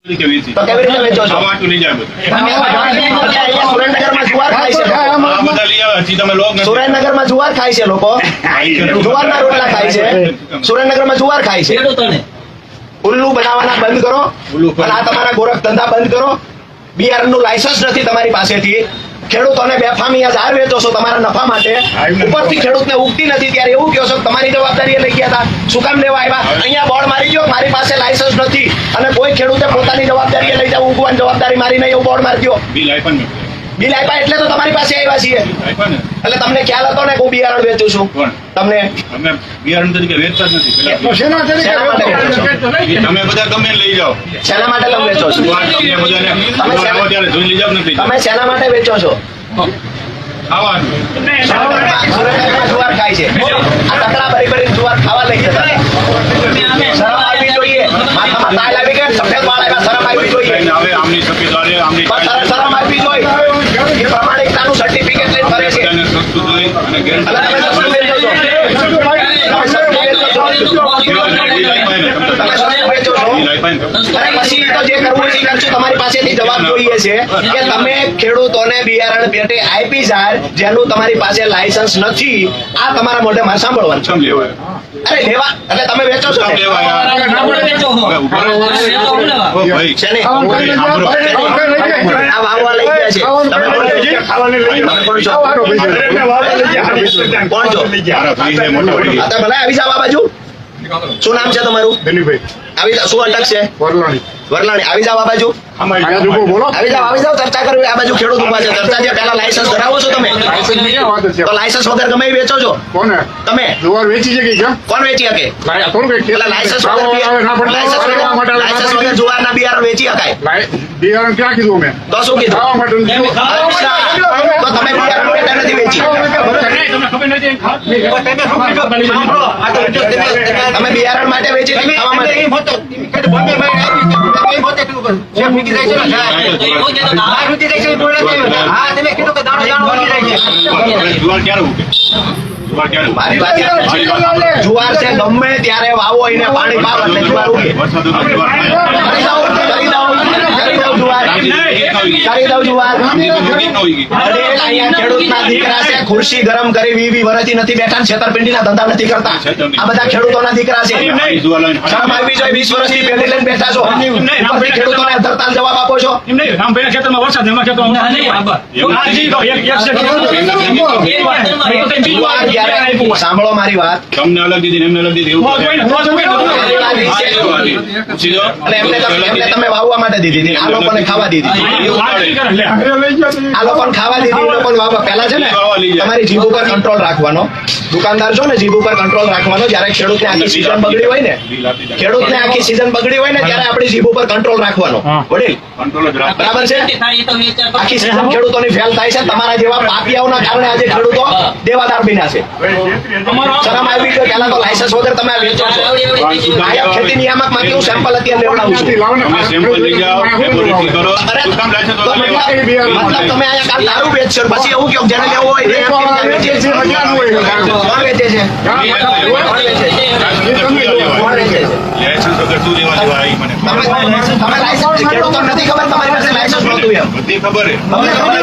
તો કેવી રીતે વેચો છો? સુરેન્દ્રનગરમાં જુવાર ખાય છે સુરેન્દ્રનગરમાં જુવાર ખાય છે લોકો, જુવારના રોટલા ખાય છે સુરેન્દ્રનગરમાં જુવાર ખાય છે. ઉલ્લુ બનાવવાના બંધ કરો અને આ તમારા ગોરખ ધંધા બંધ કરો. બિયારણનું લાયસન્સ નથી તમારી પાસેથી. ખેડૂતોને બેફામી ઝાર વેચો છો તમારા નફા માટે. ઉપરથી ખેડૂતને ઉગતી નથી ત્યારે એવું કહો છો તમારી જવાબદારી લઈ ગયા હતા. શું કામ લેવા આવ્યા? અહીંયા બોર્ડ મારી ગયો મારી પાસે લાયસન્સ નથી અને કોઈ ખેડૂતે પોતાની જવાબદારી લઈ જાવ, ઉગવાની જવાબદારી મારી નહીં એવું બોર્ડ મારી દો. બિલ આપ્યા એટલે તો તમારી પાસે આવ્યા છીએ. એટલે તમને ખ્યાલ હતો ને હું બિયારણ વેચું છું? તમને બિયારણ તરીકે વેચતા જ નથી. તમે બધા ગમે લઈ જાઓ. શેના માટે તમે વેચો છો? તમે શેના માટે વેચો છો? જુવાર ખાય છે. આ તકડા ભરી ભરી જુવાર ખાવા લઈ જતા. શરમ આવવી જોઈએ. માથામાં તાલ આવી ગઈ, સફેદ વાળ આવ્યા, શરમ આવવી જોઈએ. શરમ આવવી જોઈએ. એ પ્રમાણિકતાનું સર્ટિફિકેટ લઈને ફરે છે. પછી તો જે કરવું એ કરશું. તમારી પાસેથી જવાબ જોઈએ છે કે તમે ખેડૂતોને બિયારણ પેટે આપી જાય જેનું તમારી પાસે લાયસન્સ નથી. આ તમારા મોઢે માં સાંભળવાનું. અરે લેવા એટલે તમે વેચો છો. આ વાવવા લઈ ગયા છે. તમે કોણ છો? ભલે આવી જાવ આ બાજુ. શું નામ છે તમારું? આવી જાવ. શું અટક છે? વરલાણી. આવી જાવ આ બાજુ. આવી જાવ ચર્ચા કરવી. આ બાજુ ખેડૂત ઉભા છે. ચર્ચા છે. પહેલા લાયસન્સ ધરાવો છો તમે? તો લાયસન્સ વગર ગમે એ વેચો છો? તમે જુવાર વેચી છે કે કોણ વેચી શકે? લાયસન્સ વગર જુવારના બિયારણ વેચી શકાય? બિયારણ ક્યાં કીધું મેં? તો શું કીધું? તો તમે બિયારણ પેટે નથી વેચી. તમે બિયારણ માટે વેચી હતી ખાવા માટે? જુવાર છે ગમે ત્યારે વાવો એને પાણી પાવ એટલે જુવાર ઉગે. કરી દઉં જુવાર. અહીંયા ખેડૂતના દીકરા છે. ખુરશી ગરમ કરી 20 વર્ષથી નથી બેઠા, છેતરપિંડીના ધંધા નથી કરતા. આ બધા ખેડૂતોના દીકરા છે. શરમ આવવી જોઈએ. 20 વર્ષથી પેઢી લઈને બેઠા છો. ખેડૂતોને ધરતાલ જવાબ આપો છો. સાંભળો મારી વાત. તમને અલગ દીધી એમને અલગ દીધી એમને તમે વાવવા માટે દીધી, આ લોકોને ખાવા દીધી. આ લોકોને ખાવા દીધી, લોકોને વાવવા. પહેલા છે ને તમારી જીભ ઉપર કંટ્રોલ રાખવાનો. દુકાનદાર છો ને, જીભ ઉપર કંટ્રોલ રાખવાનો. જયારે ખેડૂતને આખી સીઝન બગડી હોય ને, ખેડૂતને આખી સીઝન બગડી હોય ને ત્યારે આપણી જીભ ઉપર કંટ્રોલ રાખવાનો. વડીલ બરાબર છે? આખી સીઝન ખેડૂતોની ફેલ થાય છે. તમારા જેવા પાપિયાઓના કારણે આજે ખેડૂતો દેવાદાર બન્યા છે. શરમ આવી ગઈ. પહેલા તો લાયસન્સ વગર તમે વેચો છો. નાયબ ખેતી નિયામકમાં કેવું સેમ્પલ અત્યારે લેવડાવું છું. મતલબ તમે અહીંયા કાલ દારૂ વેચશો પછી એવું કહો જેને લેવો હોય વેચે છે. ખેડૂતો નથી ખબર તમારી પાસે લાયસન્સ નહોતું એમ? બધી ખબર તમને ખબર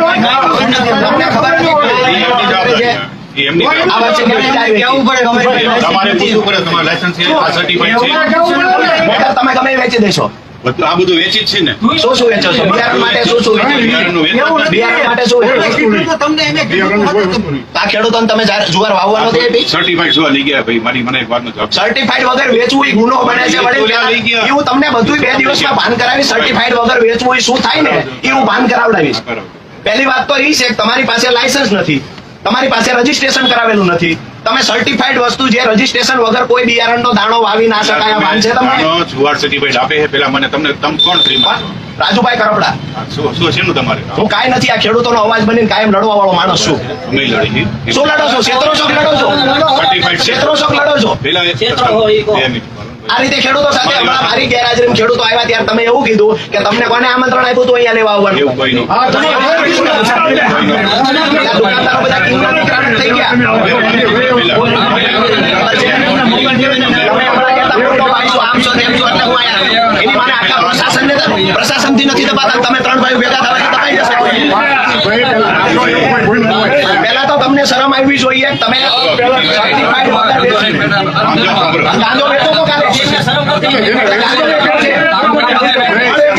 તમે ગમે વેચી દેશો. આ બધું વેચી જ છે ને. શું શું વેચો છો? બિયારણ માટે શું શું વેચો? બિયારણ માટે શું વેચો? આ ખેડૂતોને તમે જુવાર વાવવા નથી આપી? સર્ટિફાઈડ જુવાર લઈ ગયા ભાઈ. મારી મને એક વાતનો જવાબ. સર્ટિફાઈડ વગર વેચવું એ ગુનો બને છે. હું તમને બધું 2 દિવસમાં ભાન કરાવી. સર્ટિફાઈડ વગર વેચવું એ શું થાય ને એ હું ભાન કરાવડાવીશ. પહેલી વાત તો એ છે કે તમારી પાસે લાયસન્સ નથી, તમારી પાસે રજીસ્ટ્રેશન કરાવેલું નથી. તમે સર્ટિફાઈડ વસ્તુ જે રજીસ્ટ્રેશન વગર કોઈ બિયારણનો દાણો વાવી ના શકાય ભાન છે તમને? જુવાર સર્ટિફાઈડ આપે છે પેલા મને. તમને તમ કોણ ફ્રીમાં? રાજુભાઈ કરપડા. શું છે તમારે? હું કાંઈ નથી. આ ખેડૂતોનો અવાજ બનીને કાયમ લડવા વાળો માણસ છું. તમે લડી શું લડો છો? ક્ષેત્રો શોખ લડો છો? ક્ષેત્રો શોખ લડો છો? આ રીતે ખેડૂતો સાથે હમણાં મારી ગેરહાજરીમાં ખેડૂતો આવ્યા ત્યારે તમે એવું કીધું કે તમને કોને આમંત્રણ આપ્યું હતું અહીંયા લેવા આવવાનું? દુકાનદારો બધા કિંમત થઈ ગયા. આમ છો તેમ છો એટલે હું અહીંયા એની મને આખા પ્રશાસનને દબાતા તમે ત્રણ ભાઈઓ ભેગા થવાથી દબાઈ જશે કોઈ. ભાઈ પેલા આપણો એવું કોઈ ભૂલ ન હોય. પહેલા તો તમને શરમ આવવી જોઈએ તમે certified વગર વેચી. ગાંજો વેચો તો કાલે. ગાંજો વેચે છે.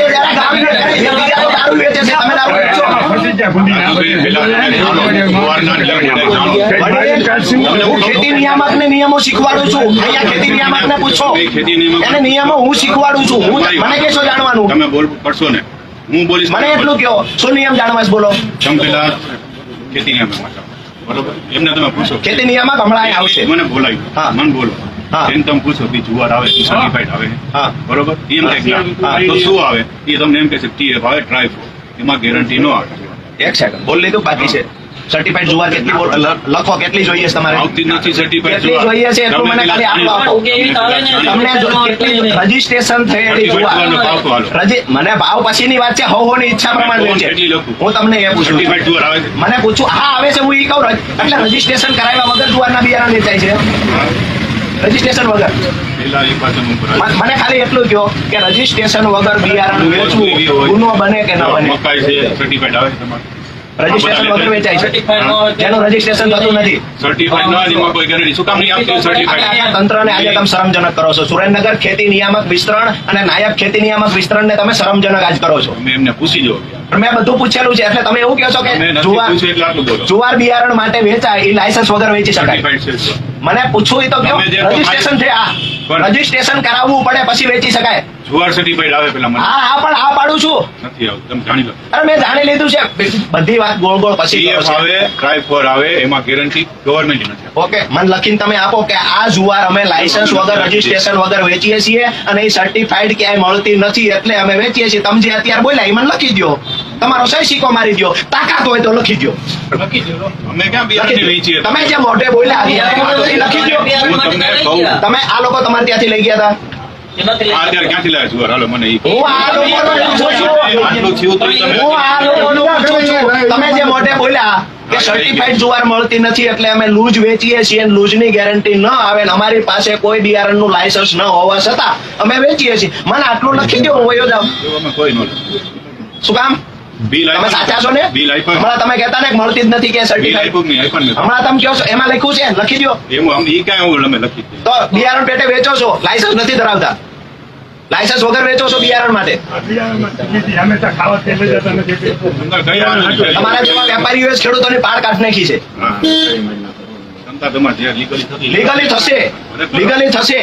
જરા ગામ ને બીજા તો દારૂ વેચે છે તમે દારૂ વેચો. ફસી ગયા ભૂંડી. હું ખેતી નિયામક ને નિયમો શીખવાડું છું. અહીંયા ખેતી નિયામક ને પૂછો. ખેતી નિયમક- એને નિયમો હું શીખવાડું છું. મને કહેશો જાણવાનું. તમે બોલ કરશો ને હું બોલીશ. મને એટલું કહો શું નિયમ જાણવા છે બોલો. તમે પેલા ખેતી નિયમક માટે બરોબર એમને તમે પૂછો. ખેતી નિયામક હમણાં અહીં આવશે. મને બોલાવ્યું. હા. મને બોલો. હા. એને તમે પૂછો કે જુવાર આવે સર્ટિફાઈડ આવે હા. બરોબર એમ કે હા. તો શું આવે એ તમને એમ કે છે TF આવે ટ્રાયફો એમાં ગેરંટી ન આવે. એક સેકન્ડ બોલ લીધું બાકી છે. સર્ટિફાઈડ જુવાર કેટલી લખો કેટલી જોઈએ છે તમારે. આવતી જ નથી સર્ટિફાઈડ કેટલી જોઈએ છે એટલું મને ખાલી આંકડો આપો. તમને કેટલી રજીસ્ટ્રેશન થયેલી જુવાર. મને ભાવ પછીની વાત છે. ની ઈચ્છા પ્રમાણે લે છે. હું તમને એ પૂછું સર્ટિફાઈડ જુવાર આવે છે. મને પૂછું હા આવે છે હું એ કહું એટલે રજીસ્ટ્રેશન કરાવ્યા વગર જુવારના બિયારણ વેચાય છે. રજીસ્ટ્રેશન વગર પેલા એક વાત હું કરાવી. મને ખાલી એટલું કહો કે રજીસ્ટ્રેશન વગર બિયારણ વેચવું ગુનો બને કે ન બને. મકાઈ છે સર્ટિફાઈડ આવે છે તમારે રજીસ્ટ્રેશન વગર વેચાય છે જેનું રજીસ્ટ્રેશન થતું નથી. સર્ટિફાઈડ ના એમાં કોઈ ગેરંટી શું કામ નહીં આપતી સર્ટિફાઈડ. તંત્રને આજે તમે શરમજનક કરો છો. સુરેન્દ્રનગર ખેતી નિયામક વિસ્તરણ અને નાયબ ખેતી નિયામક વિસ્તરણને તમે શરમજનક આજ કરો છો. તમે એમને પૂછી જો. પણ મેં બધું પૂછેલું છે એટલે તમે એવું કહો છો કે મેં નથી જુવાર પૂછ્યું એટલે આટલું બોલો. જુવાર બિયારણ માટે વેચાય એ લાયસન્સ વગર વેચી શકાય. સર્ટિફાઈડ છે મને પૂછવું તો કહો તમે જે રજીસ્ટ્રેશન છે આ પણ- રજીસ્ટ્રેશન કરાવવું પડે પછી વેચી શકાય. જુવાર સર્ટિફાઈડ આવે પેલા મને હા હા પણ આ પાડું છું. નથી આવતું તમે જાણી લો. અરે મેં જાણી લીધું છે બધી વાત ગોળ ગોળ પછી કરો TF છો. આવે ટ્રાયફોર આવે એમાં ગેરંટી ગવર્મેન્ટ નથી. ઓકે મને લખીને તમે આપો કે આ જુવાર અમે લાયસન્સ વગર રજીસ્ટ્રેશન વગર વેચીએ છીએ અને એ સર્ટિફાઈડ ક્યાંય મળતી નથી એટલે અમે વેચીએ છીએ. તમે જે અત્યારે બોલ્યા એ મને લખી દો. તમારો સહી સિક્કો મારી દો. તાકાત હોય તો લખી દો. અમે ક્યાં બિયારણ વેચીએ તમે જે મોઢે બોલ્યા એ લખી દો. હું તમને કહું તમે આ લોકો તમારે ત્યાંથી લઈ ગયા હતા. આ અત્યારે ક્યાંથી લાવ્યા જુવાર હાલો મને ઈ કહો. હું આ લોકોને પૂછું છું. આટલું થયું તો તમે હું આ લોકોને પૂછું છું. તમે જે મોઢે બોલ્યા કે સર્ટિફાઈડ જુવાર મળતી નથી એટલે અમે લૂજ વેચીએ છીએ અને લૂજની ગેરંટી ન આવે ને અમારી પાસે કોઈ બિયારણનું લાયસન્સ ન હોવા છતાં અમે વેચીએ છીએ. મને આટલું લખી દો હું વયો જાઉં. એવું અમે કોઈ ન લે. શું કામ બિલ તમે આપ્યું સાચા છો ને? બિલ આપ્યું હમણાં તમે કહેતા ને કે મળતી જ નથી કે બિલ સર્ટિફાઈડ. આપ્યું કે નહીં આપ્યું નથી. હમણાં તમે કહો છો એમાં લખ્યું છે લખી દો. એવું આમ ઈ કાંઈ એવું અમે લખી દીધું. તો બિયારણ પેટે વેચો છો લાયસન્સ નથી ધરાવતા. લાયસન્સ વગર વેચો છો બિયારણ માટે. હંમેશા ખાવા તેલ લઈ જતા નથી. અંદર ગયા નથી. તમારા જેવા વેપારીઓએ જ ખેડૂતોની પાડ કાઢ નાખી છે. હા. ક્ષમતા તમારે જે લીગલી થતી લીગલી થશે. લીગલી થશે.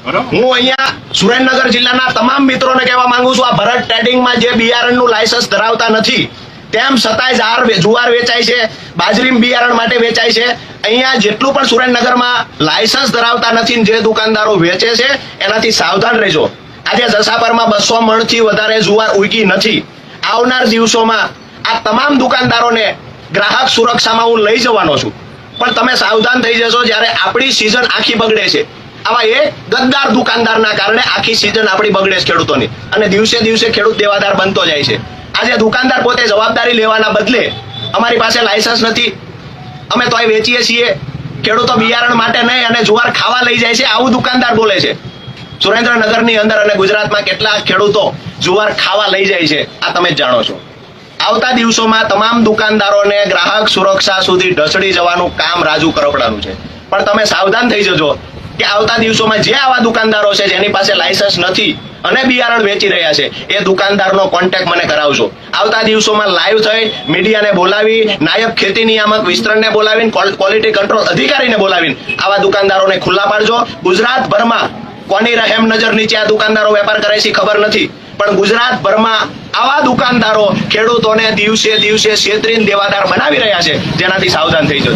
બરોબર હું અહીંયા સુરેન્દ્રનગર જિલ્લાના તમામ મિત્રોને કહેવા માંગુ છું આ ભરત ટ્રેડિંગમાં જે બિયારણનું લાયસન્સ ધરાવતા નથી તેમ છતાંય જુવાર વેચાય છે, બાજરી બિયારણ માટે વેચાય છે. અહીંયા જેટલું પણ સુરેન્દ્રનગરમાં લાયસન્સ ધરાવતા નથી ને જે દુકાનદારો વેચે છે એનાથી સાવધાન રહેજો. આજે જસાપરમાં 200 મણથી વધારે જુવાર ઉગી નથી. આવનાર દિવસોમાં આ તમામ દુકાનદારોને ગ્રાહક સુરક્ષામાં હું લઈ જવાનો છું. પણ તમે સાવધાન થઈ જશો જ્યારે આપણી સિઝન આખી બગડે છે. આવા એક ગદ્દાર દુકાનદારના કારણે આખી સિઝન આપણી બગડે છે ખેડૂતોની અને દિવસે દિવસે ખેડૂત દેવાદાર બનતો જાય છે. આજે દુકાનદાર પોતે જવાબદારી લેવાના બદલે અમારી પાસે લાયસન્સ નથી અમે તોય વેચીએ છીએ, ખેડૂતો બિયારણ માટે નહીં અને જુવાર ખાવા લઈ જાય છે આવું દુકાનદાર બોલે છે. સુરેન્દ્રનગરની અંદર અને ગુજરાતમાં કેટલા ખેડૂતો જુવાર ખાવા લઈ જાય છે આ તમે જ જાણો છો. આવતા દિવસોમાં તમામ દુકાનદારોને ગ્રાહક સુરક્ષા સુધી ઢસડી જવાનું કામ રાજુ કરપડાનું છે. પણ તમે સાવધાન થઈ જજો કે આવતા દિવસોમાં જે આવા દુકાનદારો છે જેની પાસે લાયસન્સ નથી અને બિયારણ વેચી રહ્યા છે એ દુકાનદારનો કોન્ટેક્ટ મને કરાવજો. આવતા દિવસોમાં લાઈવ થઈ મીડિયાને બોલાવી, નાયબ ખેતી નિયામક વિસ્તરણને બોલાવીને, ક્વોલિટી કંટ્રોલ અધિકારીને બોલાવીને આવા દુકાનદારોને ખુલ્લા પાડજો. ગુજરાતભરમાં કોની રહેમ નજર નીચે આ દુકાનદારો વેપાર કરે છે ખબર નથી પણ ગુજરાતભરમાં આવા દુકાનદારો ખેડૂતોને દિવસે દિવસે છેતરીને દેવાદાર બનાવી રહ્યા છે જેનાથી સાવધાન થઈ જજો.